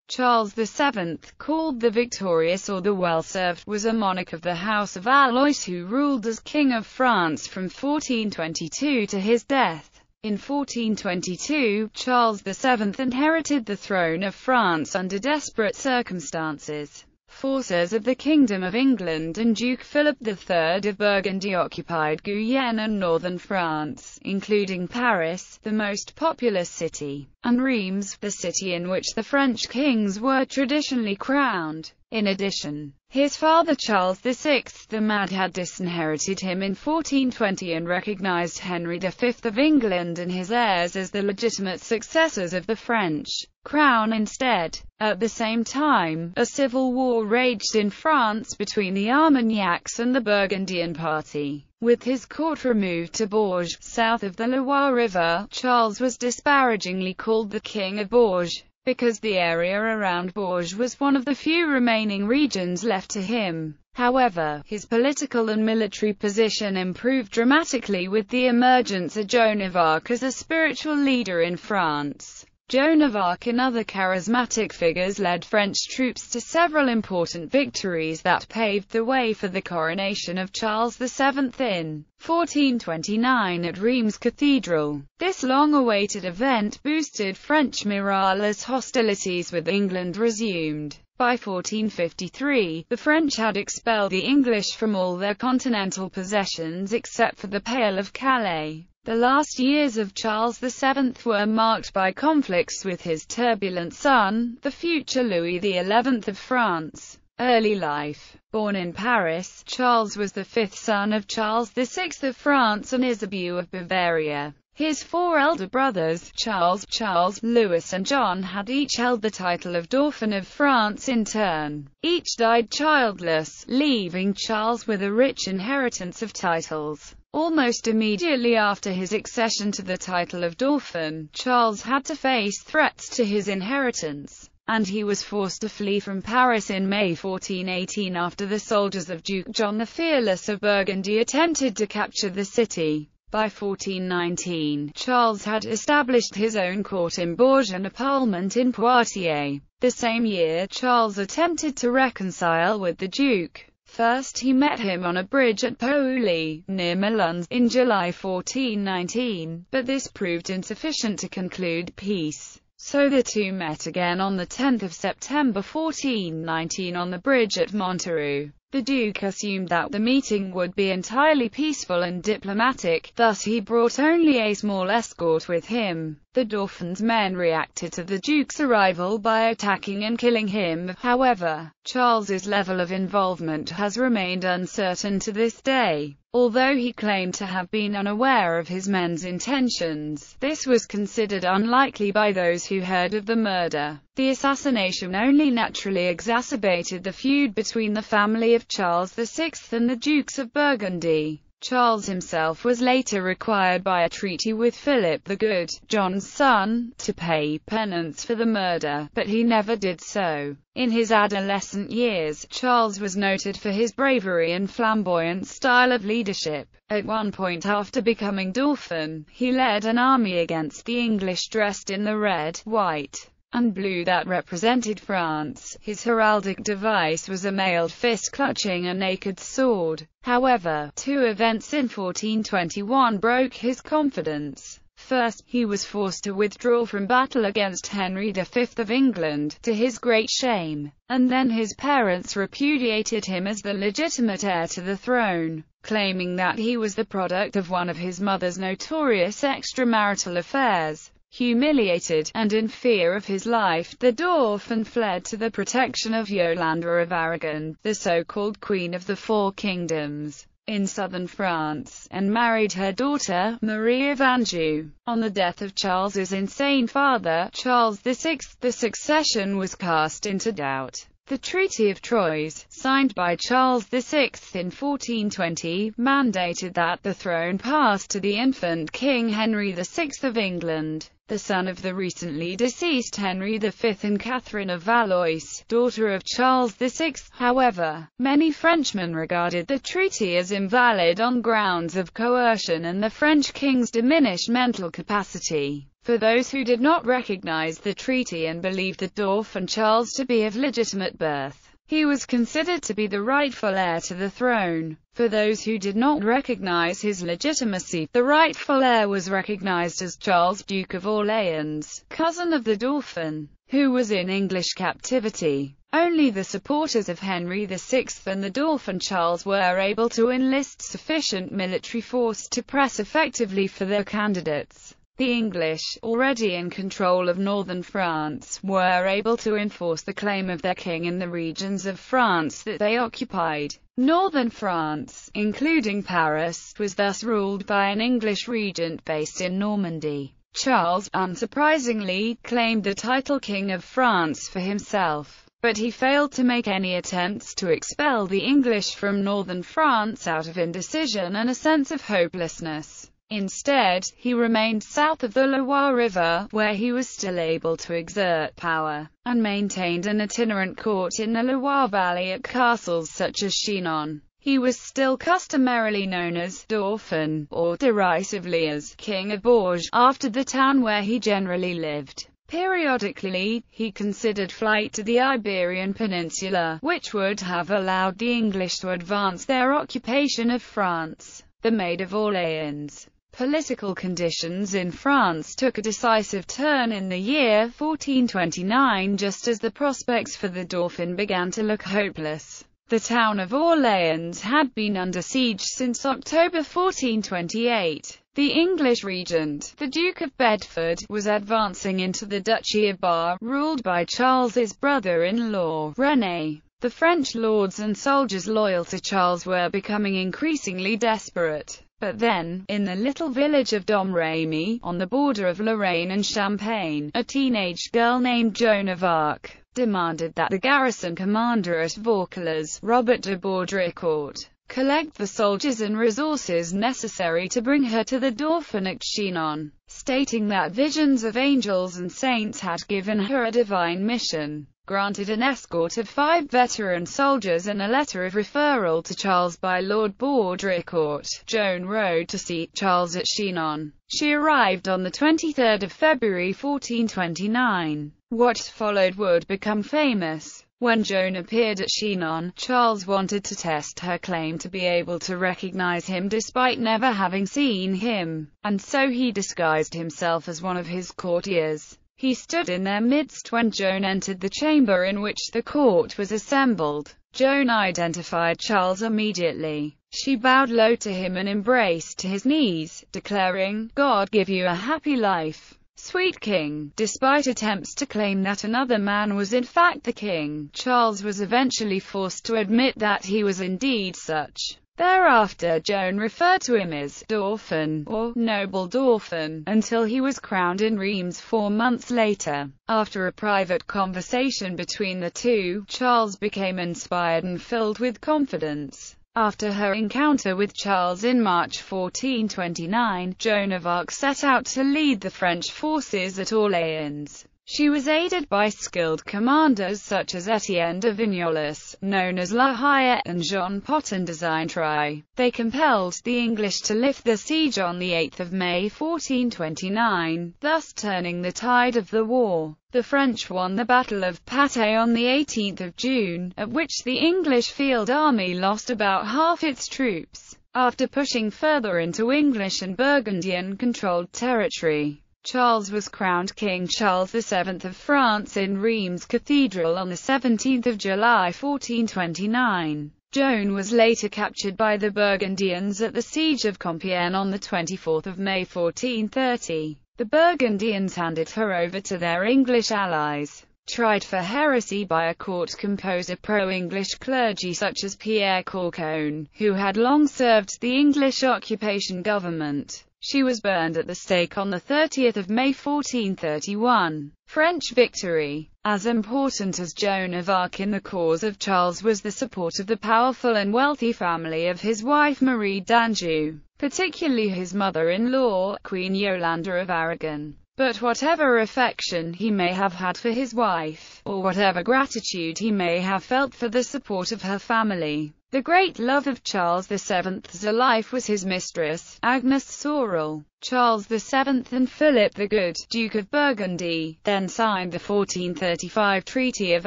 Charles VII, called the Victorious or the Well-Served, was a monarch of the House of Valois who ruled as King of France from 1422 to his death. In 1422, Charles VII inherited the throne of France under desperate circumstances. Forces of the Kingdom of England and Duke Philip III of Burgundy occupied Guyenne and northern France, including Paris, the most populous city, and Reims, the city in which the French kings were traditionally crowned. In addition, his father Charles VI the Mad had disinherited him in 1420 and recognized Henry V of England and his heirs as the legitimate successors of the French crown instead. At the same time, a civil war raged in France between the Armagnacs and the Burgundian party. With his court removed to Bourges, south of the Loire River, Charles was disparagingly called the King of Bourges, because the area around Bourges was one of the few remaining regions left to him. However, his political and military position improved dramatically with the emergence of Joan of Arc as a spiritual leader in France. Joan of Arc and other charismatic figures led French troops to several important victories that paved the way for the coronation of Charles VII in 1429 at Reims Cathedral. This long-awaited event boosted French morale as hostilities with England resumed. By 1453, the French had expelled the English from all their continental possessions except for the Pale of Calais. The last years of Charles VII were marked by conflicts with his turbulent son, the future Louis XI of France. Early life. Born in Paris, Charles was the fifth son of Charles VI of France and Isabeau of Bavaria. His four elder brothers, Charles, Louis and John, had each held the title of Dauphin of France in turn. Each died childless, leaving Charles with a rich inheritance of titles. Almost immediately after his accession to the title of Dauphin, Charles had to face threats to his inheritance, and he was forced to flee from Paris in May 1418 after the soldiers of Duke John the Fearless of Burgundy attempted to capture the city. By 1419, Charles had established his own court in Bourges and a parliament in Poitiers. The same year, Charles attempted to reconcile with the Duke. First he met him on a bridge at Pouilly, near Melun, in July 1419, but this proved insufficient to conclude peace. So the two met again on the 10th of September 1419 on the bridge at Montereau. The Duke assumed that the meeting would be entirely peaceful and diplomatic, thus he brought only a small escort with him. The Dauphin's men reacted to the Duke's arrival by attacking and killing him. However, Charles's level of involvement has remained uncertain to this day. Although he claimed to have been unaware of his men's intentions, this was considered unlikely by those who heard of the murder. The assassination only naturally exacerbated the feud between the family of Charles VI and the Dukes of Burgundy. Charles himself was later required by a treaty with Philip the Good, John's son, to pay penance for the murder, but he never did so. In his adolescent years, Charles was noted for his bravery and flamboyant style of leadership. At one point after becoming Dauphin, he led an army against the English dressed in the red, white, and blue that represented France. His heraldic device was a mailed fist clutching a naked sword. However, two events in 1421 broke his confidence. First, he was forced to withdraw from battle against Henry V of England, to his great shame, and then his parents repudiated him as the legitimate heir to the throne, claiming that he was the product of one of his mother's notorious extramarital affairs. Humiliated, and in fear of his life, the Dauphin fled to the protection of Yolande of Aragon, the so-called Queen of the Four Kingdoms, in southern France, and married her daughter, Marie of Anjou. On the death of Charles's insane father, Charles VI, the succession was cast into doubt. The Treaty of Troyes, signed by Charles VI in 1420, mandated that the throne pass to the infant King Henry VI of England, the son of the recently deceased Henry V and Catherine of Valois, daughter of Charles VI. However, many Frenchmen regarded the treaty as invalid on grounds of coercion and the French king's diminished mental capacity. For those who did not recognize the treaty and believed the Dauphin Charles to be of legitimate birth, he was considered to be the rightful heir to the throne. For those who did not recognize his legitimacy, the rightful heir was recognized as Charles, Duke of Orleans, cousin of the Dauphin, who was in English captivity. Only the supporters of Henry VI and the Dauphin Charles were able to enlist sufficient military force to press effectively for their candidates. The English, already in control of northern France, were able to enforce the claim of their king in the regions of France that they occupied. Northern France, including Paris, was thus ruled by an English regent based in Normandy. Charles, unsurprisingly, claimed the title King of France for himself, but he failed to make any attempts to expel the English from northern France out of indecision and a sense of hopelessness. Instead, he remained south of the Loire River, where he was still able to exert power, and maintained an itinerant court in the Loire Valley at castles such as Chinon. He was still customarily known as Dauphin, or derisively as King of Bourges, after the town where he generally lived. Periodically, he considered flight to the Iberian Peninsula, which would have allowed the English to advance their occupation of France. The Maid of Orleans. Political conditions in France took a decisive turn in the year 1429 just as the prospects for the Dauphin began to look hopeless. The town of Orleans had been under siege since October 1428. The English regent, the Duke of Bedford, was advancing into the Duchy of Bar, ruled by Charles's brother-in-law, René. The French lords and soldiers loyal to Charles were becoming increasingly desperate. But then, in the little village of Domremy, on the border of Lorraine and Champagne, a teenage girl named Joan of Arc demanded that the garrison commander at Vaucouleurs, Robert de Baudricourt, collect the soldiers and resources necessary to bring her to the Dauphin at Chinon, stating that visions of angels and saints had given her a divine mission. Granted an escort of 5 veteran soldiers and a letter of referral to Charles by Lord Baudricourt, Joan rode to see Charles at Chinon. She arrived on the 23rd of February 1429. What followed would become famous. When Joan appeared at Chinon, Charles wanted to test her claim to be able to recognize him despite never having seen him, and so he disguised himself as one of his courtiers. He stood in their midst when Joan entered the chamber in which the court was assembled. Joan identified Charles immediately. She bowed low to him and embraced his knees, declaring, "God give you a happy life, sweet king." Despite attempts to claim that another man was in fact the king, Charles was eventually forced to admit that he was indeed such. Thereafter Joan referred to him as Dauphin, or Noble Dauphin, until he was crowned in Reims 4 months later. After a private conversation between the two, Charles became inspired and filled with confidence. After her encounter with Charles in March 1429, Joan of Arc set out to lead the French forces at Orleans. She was aided by skilled commanders such as Etienne de Vignoles, known as La Hire, and Jean Potin de Zintrailles. They compelled the English to lift the siege on the 8th of May 1429, thus turning the tide of the war. The French won the Battle of Patay on the 18th of June, at which the English field army lost about half its troops. After pushing further into English and Burgundian-controlled territory, Charles was crowned King Charles VII of France in Reims Cathedral on the 17th of July 1429. Joan was later captured by the Burgundians at the Siege of Compiègne on the 24th of May 1430. The Burgundians handed her over to their English allies. Tried for heresy by a court composed of pro-English clergy such as Pierre Corcon, who had long served the English occupation government, she was burned at the stake on the 30th of May 1431. French victory. As important as Joan of Arc in the cause of Charles was the support of the powerful and wealthy family of his wife Marie d'Anjou, particularly his mother-in-law, Queen Yolande of Aragon. But whatever affection he may have had for his wife, or whatever gratitude he may have felt for the support of her family, the great love of Charles VII's life was his mistress, Agnes Sorel. Charles VII and Philip the Good, Duke of Burgundy, then signed the 1435 Treaty of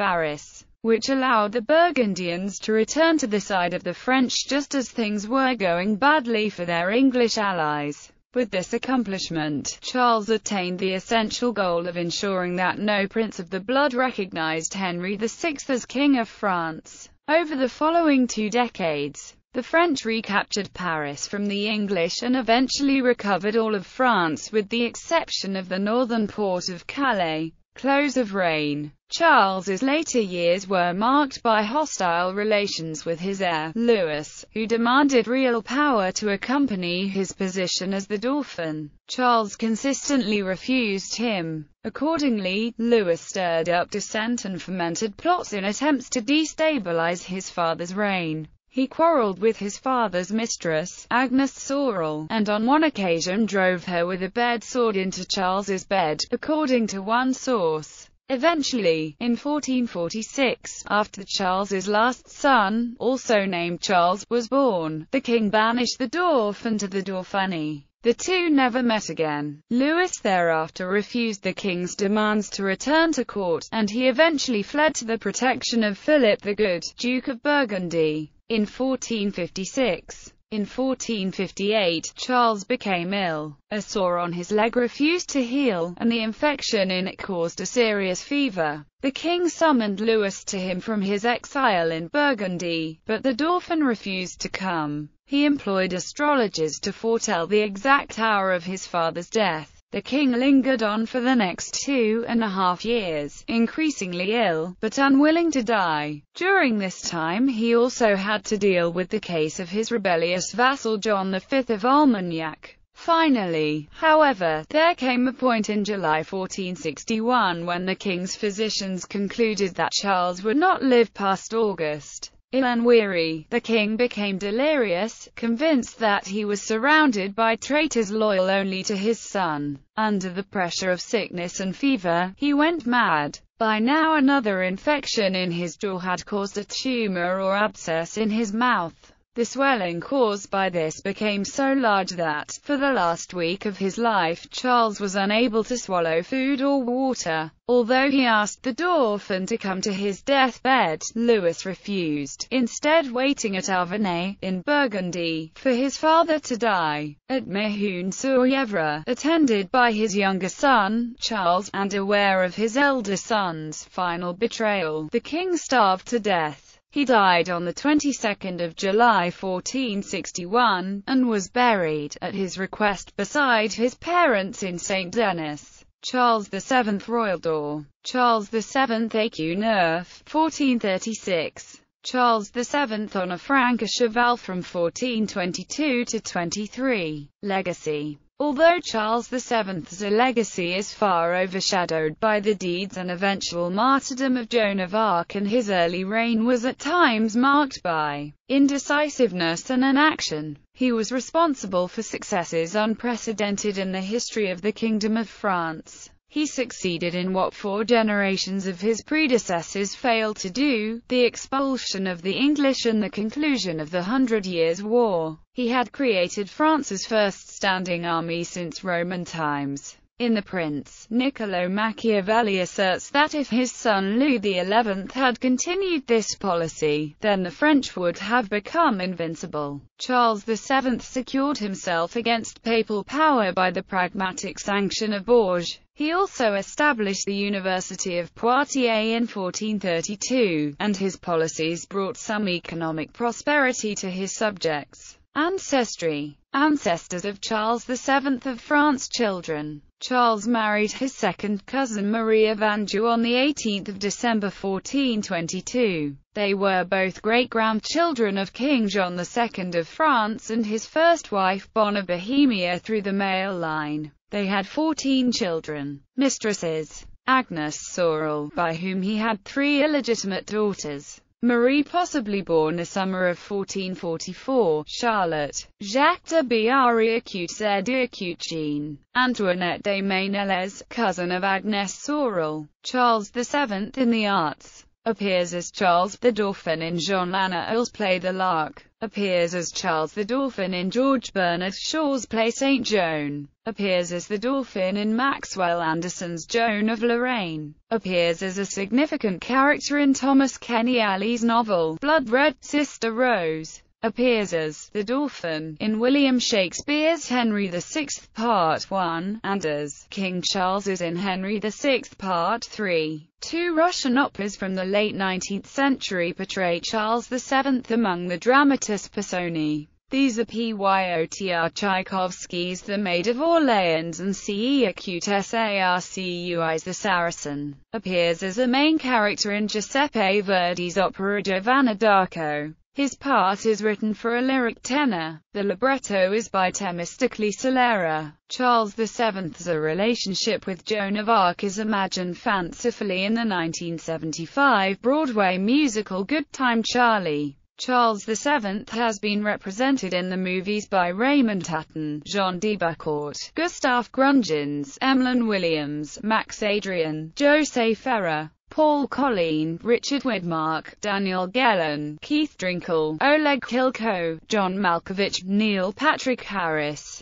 Arras, which allowed the Burgundians to return to the side of the French just as things were going badly for their English allies. With this accomplishment, Charles attained the essential goal of ensuring that no prince of the blood recognized Henry VI as King of France. Over the following 2 decades, the French recaptured Paris from the English and eventually recovered all of France with the exception of the northern port of Calais. Close of reign. Charles's later years were marked by hostile relations with his heir, Louis, who demanded real power to accompany his position as the Dauphin. Charles consistently refused him. Accordingly, Louis stirred up dissent and fomented plots in attempts to destabilize his father's reign. He quarreled with his father's mistress, Agnes Sorel, and on one occasion drove her with a bed sword into Charles's bed, according to one source. Eventually, in 1446, after Charles's last son, also named Charles, was born, the king banished the Dauphin to the Dauphiny. The two never met again. Louis thereafter refused the king's demands to return to court, and he eventually fled to the protection of Philip the Good, Duke of Burgundy. In 1456. In 1458, Charles became ill. A sore on his leg refused to heal, and the infection in it caused a serious fever. The king summoned Louis to him from his exile in Burgundy, but the Dauphin refused to come. He employed astrologers to foretell the exact hour of his father's death. The king lingered on for the next 2.5 years, increasingly ill, but unwilling to die. During this time he also had to deal with the case of his rebellious vassal John V of Armagnac. Finally, however, there came a point in July 1461 when the king's physicians concluded that Charles would not live past August. Ill and weary, the king became delirious, convinced that he was surrounded by traitors loyal only to his son. Under the pressure of sickness and fever, he went mad. By now another infection in his jaw had caused a tumor or abscess in his mouth. The swelling caused by this became so large that, for the last week of his life, Charles was unable to swallow food or water. Although he asked the Dauphin to come to his deathbed, Louis refused, instead waiting at Avenay, in Burgundy, for his father to die. At Mehun-sur-Yevre, attended by his younger son, Charles, and aware of his elder son's final betrayal, the king starved to death. He died on the 22nd of July 1461, and was buried, at his request, beside his parents in St. Denis. Charles VII Royal Door. Charles VII Écu Neuf, 1436. Charles VII on a Franc à cheval from 1422 to 23. Legacy. Although Charles VII's legacy is far overshadowed by the deeds and eventual martyrdom of Joan of Arc, and his early reign was at times marked by indecisiveness and inaction, he was responsible for successes unprecedented in the history of the Kingdom of France. He succeeded in what 4 generations of his predecessors failed to do, the expulsion of the English and the conclusion of the 100 Years' War. He had created France's first standing army since Roman times. In The Prince, Niccolò Machiavelli asserts that if his son Louis XI had continued this policy, then the French would have become invincible. Charles VII secured himself against papal power by the pragmatic sanction of Bourges. He also established the University of Poitiers in 1432, and his policies brought some economic prosperity to his subjects. Ancestry. Ancestors of Charles VII of France. Children. Charles married his second cousin Marie of Anjou on the 18th of December 1422. They were both great-grandchildren of King John II of France and his first wife Bonne of Bohemia through the male line. They had 14 children. Mistresses. Agnes Sorel, by whom he had 3 illegitimate daughters. Marie, possibly born the summer of 1444, Charlotte, Jacques de Biarritz de Jean, Antoinette de Mainelles, cousin of Agnès Sorel, Charles VII in the arts. Appears as Charles the Dauphin in Jean Lanael's play The Lark. Appears as Charles the Dauphin in George Bernard Shaw's play St. Joan. Appears as the Dauphin in Maxwell Anderson's Joan of Lorraine. Appears as a significant character in Thomas Kenny Alley's novel Blood Red, Sister Rose. Appears as the Dauphin in William Shakespeare's Henry VI Part 1, and as King Charles in Henry VI Part 3. Two Russian operas from the late 19th century portray Charles VII among the dramatis personae. These are Pyotr Tchaikovsky's The Maid of Orleans and Cecute Sarcui's The Saracen. Appears as a main character in Giuseppe Verdi's opera Giovanna d'Arco. His part is written for a lyric tenor. The libretto is by Themistocles Solera. Charles VII's relationship with Joan of Arc is imagined fancifully in the 1975 Broadway musical Good Time Charlie. Charles VII has been represented in the movies by Raymond Hutton, Jean Debecourt, Gustave Grungins, Emlyn Williams, Max Adrian, José Ferrer, Paul Colleen, Richard Widmark, Daniel Gellin, Keith Drinkle, Oleg Kilko, John Malkovich, Neil Patrick Harris.